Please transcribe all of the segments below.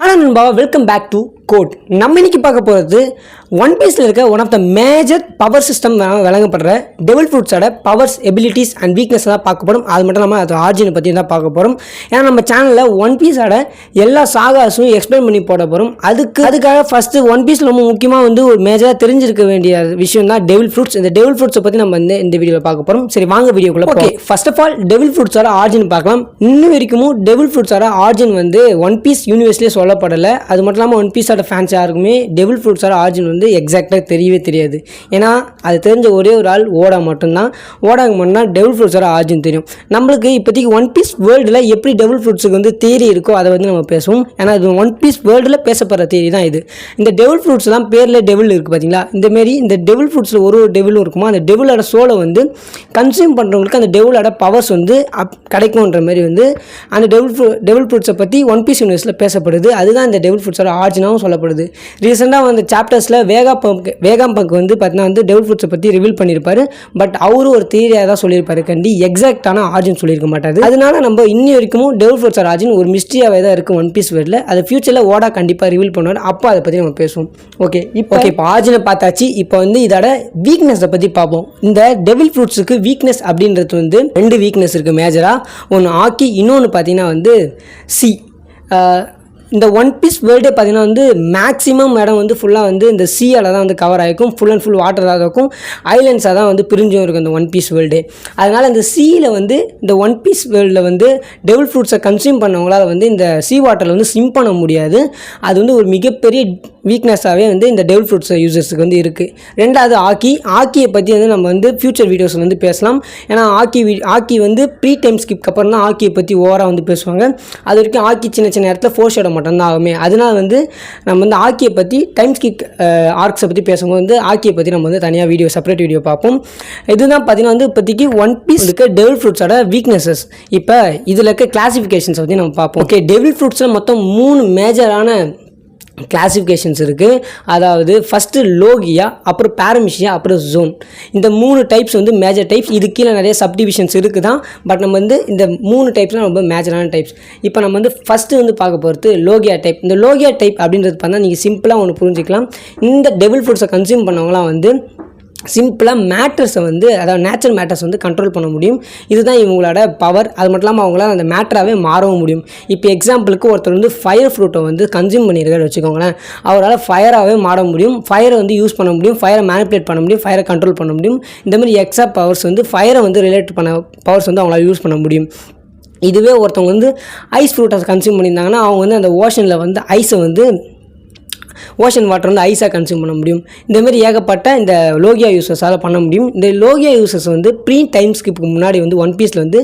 ஆனால் நண்பா welcome back to quote. நம்ம இன்னைக்கு பார்க்க போகிறது ஒன் பீஸில் இருக்க one of the major power system வழங்கப்படுற டெவில் ஃப்ரூட்ஸோட பவர்ஸ் எபிலிட்டிஸ் அண்ட் வீக்னஸ் தான் பார்க்க போகிறோம். அது மட்டும் இல்லாமல் அது ஆர்ஜினை பற்றி தான் பார்க்க போகிறோம். ஏன்னா நம்ம சேனலில் ஒன் பீஸோட எல்லா சாகாஸும் எக்ஸ்பிளைன் பண்ணி போட போகிறோம். அதுக்காக ஃபஸ்ட்டு ஒன் பீஸில் ரொம்ப முக்கியமாக ஒரு மேஜராக தெரிஞ்சிருக்க வேண்டிய விஷயம் தான் டெவில் ஃப்ரூட்ஸ். இந்த டெவில் ஃப்ரூட்ஸை பற்றி நம்ம இந்த வீடியோவில் பார்க்க போகிறோம். சரி வாங்க வீடியோக்குள்ள. Okay, first of all devil ஃப்ரூட்ஸோட ஆர்ஜின் பார்க்கலாம். இன்னும் வரைக்கும் டெவில் ஃப்ரூட்ஸோட ஆர்ஜின் ஒன் பீஸ் யூனிவர்ஸ்லேயே சொல்லப்படலை. அது மட்டும் இல்லாமல் ஒன் பீஸோட ஃபேன்ஸ் யாருக்குமே டெவில் ஃப்ரூட்ஸோட ஆர்ஜின் எக்ஸாக்டாக தெரியவே தெரியாது. ஏன்னா அது தெரிஞ்ச ஒரே ஒரு ஆள் ஓடா மட்டும்தான். ஓடாங்க மட்டும்தான் டெவில் ஃப்ரூட்ஸோட ஆர்ஜின் தெரியும். நம்மளுக்கு இப்போதைக்கு ஒன் பீஸ் வேர்ல்டில் எப்படி டெவில் ஃப்ரூட்ஸுக்கு தியரி இருக்கோ அதை நம்ம பேசுவோம். ஏன்னா இது ஒன் பீஸ் வேர்ல்டில் பேசப்படுற தியரி தான் இது. இந்த டெவில் ஃப்ரூட்ஸ் தான் பேரில் டெவில் இருக்குது பார்த்தீங்களா. இந்தமாரி இந்த டெவில் ஃப்ரூட்ஸில் ஒரு டெவிலும் இருக்குமா, அந்த டெவிலோட சோலை கன்சியூம் பண்ணுறவங்களுக்கு அந்த டெவிலோட பவர்ஸ் கிடைக்கும்ன்ற மாதிரி அந்த டெவில் ஃப்ரூட்ஸை பற்றி ஒன் பீஸ் யூனிவர்ஸில் பேசப்படுது. அதுதான் இந்த டெவில் ஃப்ரூட்ஸோட ஆர்ஜினாகவும் சொல்லப்படுது. ரீசெண்டாக சாப்டர்ஸில் வேகாம் பங்க் பார்த்தீங்கன்னா டெவில் ஃப்ரூட்ஸை பற்றி ரிவீல் பண்ணியிருப்பாரு. பட் அவரும் ஒரு தியரியாக தான் சொல்லியிருப்பாரு, கண்டி எக்ஸாக்டான ஆர்ஜின் சொல்லியிருக்க மாட்டாரு. அதனால நம்ம இன்னி வரைக்கும் டெவில் ஃப்ரூட்ஸோட ஆர்ஜின் ஒரு மிஸ்ட்ரியாகவே தான் இருக்குது ஒன் பீஸ் வேர்டில். அது ஃபியூச்சரில் ஓடா கண்டிப்பாக ரிவீல் பண்ணுவார். அப்போ அதை பற்றி நம்ம பேசுவோம். ஓகே, இப்போ ஆர்ஜினை பார்த்தாச்சு. இப்போ இதோட வீக்னஸை பற்றி பார்ப்போம். இந்த டெவில் ஃப்ரூட்ஸுக்கு வீக்னஸ் அப்படின்றது ரெண்டு வீக்னஸ் இருக்குது மேஜராக. ஒன்று ஆக்கி, இன்னொன்று பார்த்தீங்கன்னா சி. இந்த ஒன் பீஸ் வேர்ல்டே பார்த்தீங்கன்னா மேக்ஸிமம் இடம் ஃபுல்லாக இந்த சீயால் தான் கவர் ஆகிருக்கும். ஃபுல் அண்ட் ஃபுல் வாட்டராக தான் இருக்கும். ஐலண்ட்ஸாக தான் பிரிஞ்சும் இருக்கும் இந்த ஒன் பீஸ் வேர்ல்டே. அதனால் இந்த சீயில் இந்த ஒன் பீஸ் வேர்ல்டில் டெவில் ஃப்ரூட்ஸை கன்சியூம் பண்ணவங்களால் இந்த சீ வாட்டரில் ஸ்விம் பண்ண முடியாது. அது ஒரு மிகப்பெரிய வீக்னஸாகவே இந்த டெவில் ஃப்ரூட்ஸ் யூசர்ஸுக்கு இருக்குது. ரெண்டாவது ஆக்கியை பற்றி நம்ம ஃபியூச்சர் வீடியோஸில் பேசலாம். ஏன்னா ஆக்கி ப்ரீ டைம் ஸ்கிப்க்கு அப்புறம் தான் ஆக்கியை பற்றி ஓவராக பேசுவாங்க. அது வரைக்கும் ஆக்கி சின்ன சின்ன இடத்துல ஃபோர்ஸ் இடம் மட்டும்தான் ஆகுமே. அதனால் நம்ம ஆக்கியை பற்றி டைம் ஸ்கிப் ஆர்க்ஸை பற்றி பேசும்போது ஆக்கியை பற்றி நம்ம தனியாக வீடியோ செப்பரேட் வீடியோ பார்ப்போம். இதுதான் பார்த்தீங்கன்னா இப்போதைக்கு ஒன் பீஸ் இருக்க டெவில் ஃப்ரூட்ஸோட வீக்னஸஸ். இப்போ இதில் இருக்க கிளாசிஃபிகேஷன்ஸை பற்றி நம்ம பார்ப்போம். ஓகே, டெவில் ஃப்ரூட்ஸில் மொத்தம் 3 மேஜரான கிளாசிஃபிகேஷன்ஸ் இருக்குது. அதாவது ஃபஸ்ட்டு லோகியா, அப்புறம் பேரமிஷியா, அப்புறம் ஜோன். இந்த 3 டைப்ஸ் மேஜர் டைப்ஸ். இது கீழே நிறைய சப்டிவிஷன்ஸ் இருக்குது தான். பட் நம்ம இந்த 3 டைப்ஸ்லாம் ரொம்ப மேஜரான டைப்ஸ். இப்போ நம்ம ஃபஸ்ட்டு பார்க்க போகிறது லோகியா டைப். இந்த லோகியா டைப் அப்படின்றது பார்த்தா நீங்கள் சிம்பிளாக ஒன்று புரிஞ்சிக்கலாம். இந்த டெவில் ஃப்ரூட்ஸை கன்சியூம் பண்ணவங்களாம் சிம்பிளாக மேட்டர்ஸை அதாவது நேச்சுரல் மேட்டர்ஸ் கண்ட்ரோல் பண்ண முடியும். இதுதான் இவங்களோட பவர். அது மட்டும் இல்லாமல் அவங்களால அந்த மேட்டராகவே மாறவும் முடியும். இப்போ எக்ஸாம்பிளுக்கு ஒருத்தர் ஃபயர் ஃப்ரூட்டை கன்சியூம் பண்ணியிருக்காரு வச்சுக்கோங்களேன். அவரால் ஃபயராகவே மாற முடியும். ஃபயரை யூஸ் பண்ண முடியும். ஃபயரை மேனிப்புலேட் பண்ண முடியும். ஃபயரை கண்ட்ரோல் பண்ண முடியும். இந்தமாதிரி எக்ஸ்ட்ரா பவர்ஸ் ஃபயரை ரிலேட் பண்ண பவர்ஸ் அவங்களால யூஸ் பண்ண முடியும். இதுவே ஒருத்தவங்க ஐஸ் ஃப்ரூட்டை கன்சியூம் பண்ணியிருந்தாங்கன்னா அவங்க அந்த ஓஷனில் ஐஸை ஓஷன் வாட்டர் ஐஸாக கன்சியூம் பண்ண முடியும். இந்தமாரி ஏகப்பட்ட இந்த லோகியா யூசர்ஸால் பண்ண முடியும். இந்த லோகியா யூசர்ஸ் ப்ரீ டைம் ஸ்கிப்புக்கு முன்னாடி ஒன் பீஸில்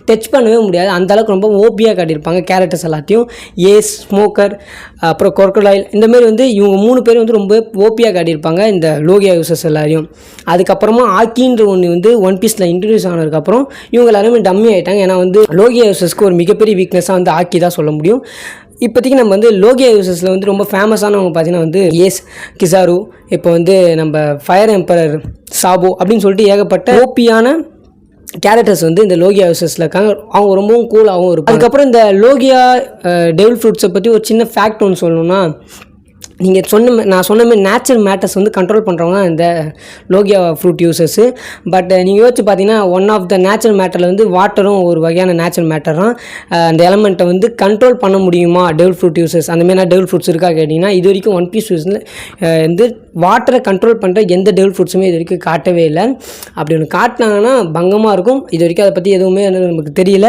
டச் பண்ணவே முடியாது. அந்தளவுக்கு ரொம்ப ஓபியாக காட்டியிருப்பாங்க கேரக்டர்ஸ் எல்லாத்தையும். ஏஸ், ஸ்மோக்கர், அப்புறம் கொர்க்கடைல், இந்தமாரி இவங்க 3 பேர் ரொம்ப ஓபியாக காட்டியிருப்பாங்க இந்த லோகியா யூசர்ஸ் எல்லாரையும். அதுக்கப்புறமா ஆக்கின்ற ஒன்று ஒன் பீஸில் இன்ட்ரடியூஸ் ஆனதுக்கப்புறம் இவங்க எல்லாருமே டம்மி ஆகிட்டாங்க. ஏன்னா லோகியா யூசர்ஸ்க்கு ஒரு மிகப்பெரிய வீக்னஸாக ஆக்கி தான் சொல்ல முடியும். இப்போதைக்கு நம்ம லோகியா யூசர்ஸில் ரொம்ப ஃபேமஸானவங்க பார்த்தீங்கன்னா ஏஸ், கிசாரு, இப்போ நம்ம ஃபயர் எம்பரர் சாபோ அப்படின்னு சொல்லிட்டு ஏகப்பட்ட ஓபியான கேரக்டர்ஸ் இந்த லோகியா யூசர்ஸில் இருக்காங்க. அவங்க ரொம்பவும் கூலாகவும் இருக்கும். அதுக்கப்புறம் இந்த லோகியா டெவில் ஃப்ரூட்ஸை பற்றி ஒரு சின்ன ஃபேக்ட் ஒன்று சொல்லணும்னா, நான் சொன்ன மாதிரி நேச்சுரல் மேட்டர்ஸ் கண்ட்ரோல் பண்ணுறவங்க இந்த லோகியா ஃப்ரூட் யூசர்ஸு. பட் நீங்கள் யோசிச்சு பார்த்தீங்கன்னா ஒன் ஆஃப் த நேச்சுரல் மேட்டரில் வாட்டரும் ஒரு வகையான நேச்சுரல் மேட்டர் தான். அந்த எலமெண்ட்டை கண்ட்ரோல் பண்ண முடியுமா டெவில் ஃப்ரூட் யூசர்ஸ்? அந்த மாதிரி டெவில் ஃப்ரூட்ஸ் இருக்கா கேட்டிங்கன்னா, இது வரைக்கும் ஒன் பீஸ் யூஸில் வாட்டரை கண்ட்ரோல் பண்ணுற எந்த டெவில் ஃப்ரூட்ஸுமே இது வரைக்கும் காட்டவே இல்லை. அப்படி ஒன்று காட்டினாங்கன்னா பங்கமாக இருக்கும். இது வரைக்கும் அதை பற்றி எதுவுமே நமக்கு தெரியல.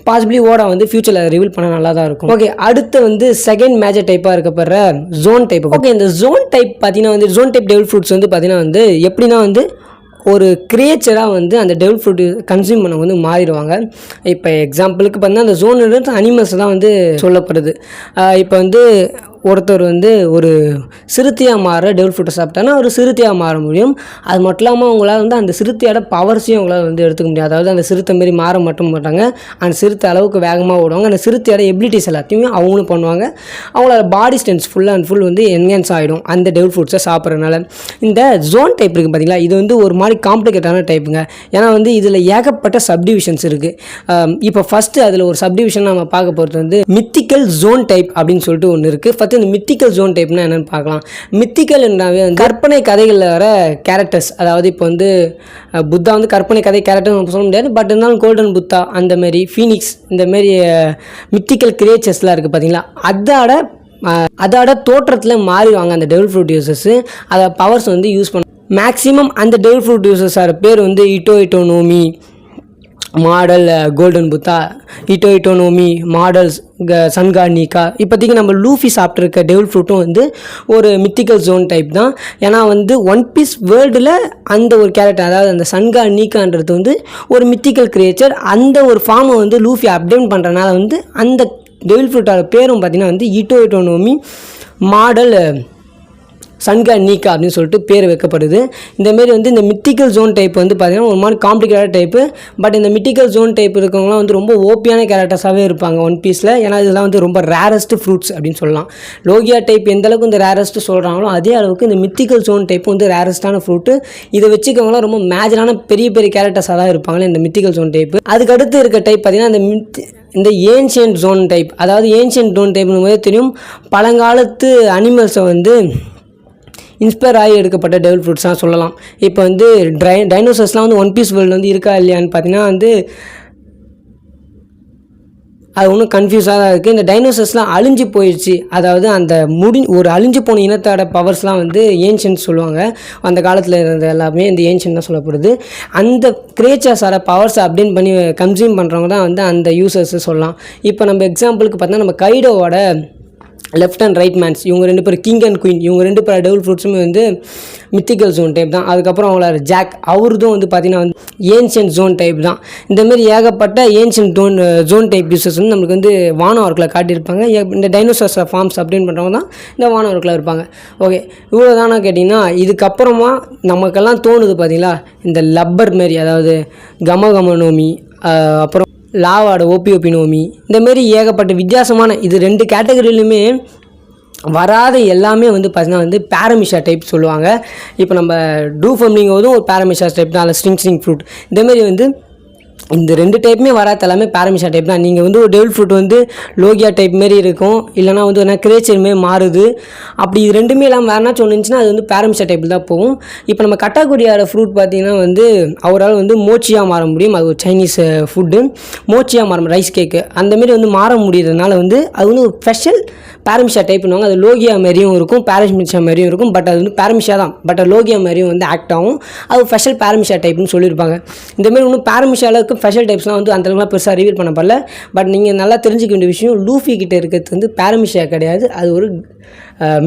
பாசிபிளி ஓடா ஃபியூச்சரில் ரிவீல் பண்ண நல்லா தான் இருக்கும். ஓகே, அடுத்து செகண்ட் மேஜர் டைப்பாக இருக்கப்படுற ஜோன் டைப். ஓகே, இந்த ஜோன் டைப் பார்த்தீங்கன்னா ஜோன் டைப் டெவில் ஃப்ரூட்ஸ் பார்த்தீங்கன்னா எப்படின்னா ஒரு கிரியேச்சராக அந்த டெவில் ஃப்ரூட் கன்சியூம் பண்ண மாறிடுவாங்க. இப்போ எக்ஸாம்பிளுக்கு பார்த்தீங்கன்னா அந்த ஜோன் அனிமல்ஸ் தான் சொல்லப்படுது. இப்போ ஒருத்தர் வந்து ஒரு சிறுத்தையாக மாற டெவில் ஃப்ரூட்டை சாப்பிட்டாங்கன்னா ஒரு சிறுத்தையாக மாற முடியும். அது மட்டும் இல்லாமல் அவங்களால வந்து அந்த சிறுத்தையோட பவர்ஸையும் அவங்களால வந்து எடுத்துக்க முடியும். அதாவது அந்த சிறுத்தை மாரி மாற மட்டும் மாட்டாங்க, அந்த சிறுத்தை அளவுக்கு வேகமாக ஓடுவாங்க. அந்த சிறுத்தையோட எபிலிட்டிஸ் எல்லாத்தையுமே அவங்களும் பண்ணுவாங்க. அவங்களோட பாடி ஸ்ட்ரென்த் ஃபுல் அண்ட் ஃபுல் வந்து என்ஹான்ஸ் ஆகிடும் அந்த டெவில் ஃப்ரூட்ஸை சாப்பிட்றதுனால. இந்த ஜோன் டைப் இருக்குது பார்த்தீங்களா, இது வந்து ஒரு மாதிரி காம்ப்ளிகேட்டான டைப்புங்க. ஏன்னா வந்து இதில் ஏகப்பட்ட சப்டிவிஷன்ஸ் இருக்குது. இப்போ ஃபஸ்ட்டு அதில் ஒரு சப்டிவிஷன் நம்ம பார்க்க போகிறது வந்து மித்திக்கல் ஜோன் டைப் அப்படின்னு சொல்லிட்டு ஒன்று இருக்குது. ஃபஸ்ட்டு இந்த மித்திக்கல் ஜோன் டைப்னா என்னென்னு பார்க்கலாம். மித்திக்கல்னாவே வந்து கற்பனை கதைகளில் வர கேரக்டர்ஸ், அதாவது இப்போ வந்து புத்தா வந்து கற்பனை கதை கேரக்டர் நம்ம சொல்ல முடியாது, பட் இருந்தாலும் கோல்டன் புத்தா அந்தமாரி ஃபீனிக்ஸ் இந்தமாரி மித்திக்கல் கிரியேச்சர்ஸ்லாம் இருக்குது பார்த்தீங்களா, அதோட தோற்றத்தில் மாறிடுவாங்க அந்த டெவில் ஃப்ரூட் யூசர்ஸு. அதை பவர்ஸ் வந்து யூஸ் பண்ண மேக்ஸிமம் அந்த டெவில் ஃப்ரூட் யூசர்ஸோட பேர் வந்து இட்டோனோமி மாடல் கோல்டன் புத்தா, இட்டோனோமி மாடல்ஸ் சன்கார்னிகா. இப்போதைக்கு நம்ம லூஃபி சாப்பிட்ருக்க டெவில் ஃப்ரூட்டும் வந்து ஒரு மித்திக்கல் ஜோன் டைப் தான். ஏன்னா வந்து ஒன் பீஸ் வேர்ல்டில் அந்த ஒரு கேரக்டர், அதாவது அந்த சன்கார்னிகான்றது வந்து ஒரு மித்திக்கல் கிரியேச்சர். அந்த ஒரு ஃபார்மை வந்து லூஃபி அப்டேட் பண்ணுறதுனால வந்து அந்த டெவில் ஃப்ரூட்டோட பேரும் பார்த்திங்கன்னா வந்து இட்டோனோமி மாடல் சன்கார்னிகா அப்படின்னு சொல்லிட்டு பேர் வைக்கப்படுது. இந்தமாரி வந்து இந்த மித்திக்கல் ஜோன் டைப் வந்து பார்த்திங்கன்னா ஒரு மாதிரி காம்ப்ளிகேட்டட் டைப்பு. பட் இந்த மித்திக்கல் ஜோன் டைப் இருக்கவங்களாம் வந்து ரொம்ப ஓப்பியான கேரக்டர்ஸாகவே இருப்பாங்க ஒன் பீஸில். ஏன்னா இதெல்லாம் வந்து ரொம்ப ரேரஸ்ட் ஃப்ரூட்ஸ் அப்படின்னு சொல்லலாம். லோகியா டைப் எந்த அளவுக்கு இந்த ரேரஸ்ட்டு சொல்கிறாங்களோ அதே அளவுக்கு இந்த மித்திக்கல் ஜோன் டைப் வந்து ரேரஸ்ட்டான ஃப்ரூட்டு. இதை வச்சுக்கவங்களாம் ரொம்ப மேஜரான பெரிய பெரிய கேரக்டர்ஸாக தான் இருப்பாங்களே இந்த மித்திக்கல் ஜோன் டைப்பு. அதுக்கடுத்து இருக்க டைப் பார்த்திங்கன்னா இந்த ஏன்ஷியன்ட் ஜோன் டைப். அதாவது ஏன்ஷியன்ட் ஜோன் டைப்னு போது தெரியும், பழங்காலத்து அனிமல்ஸை வந்து இன்ஸ்பயர் ஆகி எடுக்கப்பட்ட டெவில் ஃப்ரூட்ஸ்லாம் சொல்லலாம். இப்போ வந்து டைனோசர்ஸ்லாம் வந்து ஒன் பீஸ் வேர்ல்டு வந்து இருக்கா இல்லையான்னு பார்த்தீங்கன்னா வந்து அது ஒன்றும் கன்ஃபியூஸாக தான் இருக்குது. இந்த டைனோசர்ஸ்லாம் அழிஞ்சு போயிடுச்சு. அதாவது அந்த ஒரு அழிஞ்சு போன இனத்தோட பவர்ஸ்லாம் வந்து ஏன்ஷியன்ட் சொல்லுவாங்க. அந்த காலத்தில் இருந்த எல்லாமே இந்த ஏன்ஷியன்ட் தான் சொல்லப்படுது. அந்த கிரியேச்சர்ஸோட பவர்ஸை அப்டேட் பண்ணி கன்சியூம் பண்ணுறவங்க தான் வந்து அந்த யூசர்ஸு சொல்லலாம். இப்போ நம்ம எக்ஸாம்பிளுக்கு பார்த்தோன்னா நம்ம கைடோவோட லெஃப்ட் அண்ட் ரைட் மேன்ஸ், இவங்க 2 பேர் கிங் அண்ட் குயின், இவங்க 2 பேர் டெவில் ஃப்ரூட்ஸுமே வந்து மித்திக்கல் ஜோன் டைப் தான். அதுக்கப்புறம் அவங்களோட ஜாக், அவருதும் வந்து பார்த்திங்கன்னா வந்து ஏன்ஷியன்ட் ஜோன் டைப் தான். இந்தமாரி ஏகப்பட்ட ஏன்ஷியன்ட் ஜோன் டைப் யூசர்ஸ் வந்து நம்மளுக்கு வந்து வானவர்க்கில் காட்டியிருப்பாங்க. இந்த டைனோசர்ஸ் ஃபார்ம்ஸ் அப்படின்னு பண்ணுறவங்க தான் இந்த வானவர்க்கில் இருப்பாங்க. ஓகே, இவ்வளோ தானே கேட்டிங்கன்னா, இதுக்கப்புறமா நமக்கெல்லாம் தோணுது பார்த்திங்களா இந்த லப்பர் மாரி, அதாவது கமகமனோமி, அப்புறம் லாவாட ஓபினோமி, இந்தமாரி ஏகப்பட்ட வித்தியாசமான இது 2 கேட்டகரியிலுமே வராத எல்லாமே வந்து பார்த்திங்கன்னா வந்து பேரமிஷா டைப் சொல்லுவாங்க. இப்போ நம்ம டூஃபம்லிங்கோதும் ஒரு பேரமிஷா டைப் தான், அதில் ஸ்ட்ரிங் ஃப்ரூட். இந்தமாரி வந்து இந்த 2 டைப்புமே வராத எல்லாமே பேரமிஷா டைப் தான். நீங்கள் வந்து ஒரு டெவில் ஃப்ரூட் வந்து லோகியா டைப் மாரி இருக்கும், இல்லைனா வந்து என்ன கிரேச்சர் மாரி மாறுது. அப்படி இது 2மே இல்லாமல் வேறுனாச்சும் ஒன்று இருந்துச்சுன்னா அது வந்து பேரமிஷா டைப்பில் தான் போகும். இப்போ நம்ம கட்டாக்குடியார ஃப்ரூட் பார்த்திங்கன்னா வந்து அவரால் வந்து மோச்சியாக மாற முடியும். அது ஒரு சைனீஸ் ஃபுட்டு. மோச்சியாக மாற ரைஸ் கேக்கு அந்தமாரி வந்து மாற முடியறதுனால வந்து அது வந்து ஒரு ஸ்பெஷல் பேரமிஷா டைப்னுவாங்க. அது லோகியா மாரியும் இருக்கும், பேரமிஷா மாரியும் இருக்கும். பட் அது வந்து பேரமிஷா தான், பட் லோகியா மாரியும் வந்து ஆக்ட் ஆகும். அது ஸ்பெஷல் பேரமிஷா டைப்னு சொல்லியிருப்பாங்க. இந்தமாரி இன்னும் பேரமிஷாவில் ஸ்பெஷல் டைப்ஸ்லாம் வந்து அந்தளவுக்குலாம் பெருசாக ரிவீல் பண்ண படல. பட் நீங்கள் நல்லா தெரிஞ்சிக்க வேண்டிய விஷயம், லூஃபி கிட்டே இருக்கிறது வந்து பேரமிஷா கிடையாது, அது ஒரு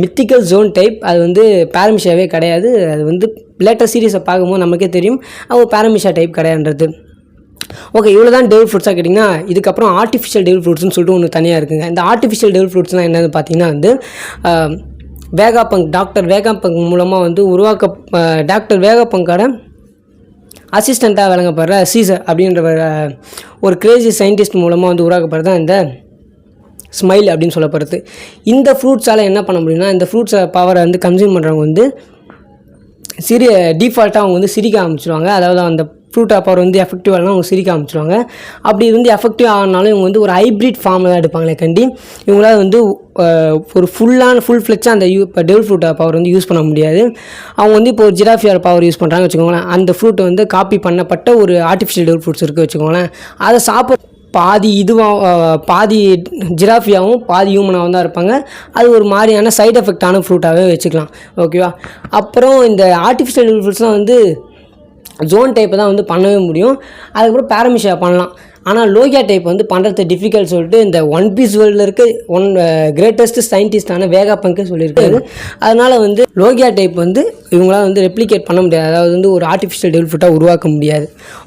மித்திக்கல் ஜோன் டைப். அது வந்து பேரமிஷாவே கிடையாது. அது வந்து லேட்டஸ்ட் சீரீஸை பார்க்கும்போது நமக்கே தெரியும் அது ஒரு பேரமிஷா டைப் கிடையாதுன்றது. ஓகே, இவ்வளோ தான் டெவில் ஃப்ரூட்ஸாக கேட்டிங்கன்னா, இதுக்கப்புறம் ஆர்டிஃபிஷியல் டெவில் ஃப்ரூட்ஸ்னு சொல்லிட்டு ஒன்று தனியாக இருக்குங்க. இந்த ஆர்டிஃபிஷியல் டெவில் ஃப்ரூட்ஸ்லாம் என்னென்னு பார்த்தீங்கன்னா வந்து வேகாபங்க், டாக்டர் வேகாபங்க் மூலமாக வந்து டாக்டர் வேகாபங்கோட அசிஸ்டண்ட்டாக வழங்கப்படுற சீசர் அப்படின்ற ஒரு கிரேசி சயின்டிஸ்ட் மூலமாக வந்து உருவாக்கப்படுறது தான் இந்த ஸ்மைல் அப்படின்னு சொல்லப்படுறது. இந்த ஃப்ரூட்ஸால் என்ன பண்ண முடியும்னா, இந்த ஃப்ரூட்ஸை பவரை வந்து கன்சியூம் பண்ணுறவங்க வந்து டிஃபால்ட்டாக அவங்க வந்து சிரிக்க ஆரம்பிச்சிடுவாங்க. அதாவது அந்த ஃப்ரூட் பவர் வந்து எஃபெக்டிவ் ஆகலாம் அவங்க சிரிக்க ஆரம்பிச்சிடுவாங்க. அப்படி இருந்து எஃபெக்டிவ் ஆனாலும் இவங்க வந்து ஒரு ஹைப்ரிட் ஃபார்மில் தான் எடுப்பாங்களே கண்டி, இவங்களால் வந்து ஒரு ஃபுல் ஃப்ளெக்ஸாக அந்த டெவில் ஃப்ரூட் பவர் வந்து யூஸ் பண்ண முடியாது. அவங்க வந்து இப்போ ஒரு ஜிராஃபியார் பவர் யூஸ் பண்ணுறாங்க வச்சுக்கோங்களேன். அந்த ஃப்ரூட்டை வந்து காப்பி பண்ணப்பட்ட ஒரு ஆர்டிஃபிஷியல் டெவில் ஃப்ரூட்ஸ் இருக்குது வச்சுக்கோங்களேன். அதை பாதி ஜிராஃபியாகவும் பாதி ஹியூமனாகவும் தான் இருப்பாங்க. அது ஒரு மாதிரியான சைட் எஃபெக்டான ஃப்ரூட்டாகவே வச்சுக்கலாம். ஓகேவா? அப்புறம் இந்த ஆர்டிஃபிஷியல் டெவில் ஃப்ரூட்ஸ்லாம் வந்து ஜோன் டைப்பை தான் வந்து பண்ணவே முடியும். அதுக்கப்புறம் பேரமிஷா பண்ணலாம். ஆனால் லோகியா டைப் வந்து பண்ணுறது டிஃபிகல்ட் சொல்லிட்டு இந்த ஒன் பீஸ் வேர்ல்டில் இருக்க கிரேட்டஸ்ட் சயின்டிஸ்டான வேகாபங்க் சொல்லியிருக்காரு. அதனால் வந்து லோகியா டைப் வந்து இவங்களால் வந்து ரெப்ளிகேட் பண்ண முடியாது, அதாவது வந்து ஒரு ஆர்டிஃபிஷியல் டெவில் ஃப்ரூட்டாக உருவாக்க முடியாது.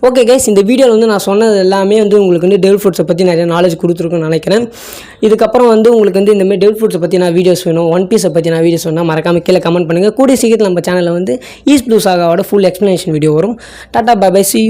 ஓகே கைஸ், இந்த வீடியோவில் வந்து நான் சொன்னது எல்லாமே வந்து உங்களுக்கு வந்து டெவில் ஃப்ரூட்ஸை பற்றி நிறைய நாலேஜ் கொடுத்துருக்குன்னு நினைக்கிறேன். இதுக்கப்புறம் வந்து உங்களுக்கு வந்து இந்தமாதிரி டெவில் ஃப்ரூட்ஸை பற்றி நான் வீடியோஸ் வேணும், ஒன் பீஸை பற்றி நான் வீடியோஸ் வேணும், மறக்காம கீழே கமெண்ட் பண்ணுங்கள். கூடிய சீக்கிரத்தில் நம்ம சேனலில் வந்து ஈஸ்ட் ப்ளூ சாகாவோட ஃபுல் எக்ஸ்ப்ளனேஷன் வீடியோ வரும். Tata bye bye, see you.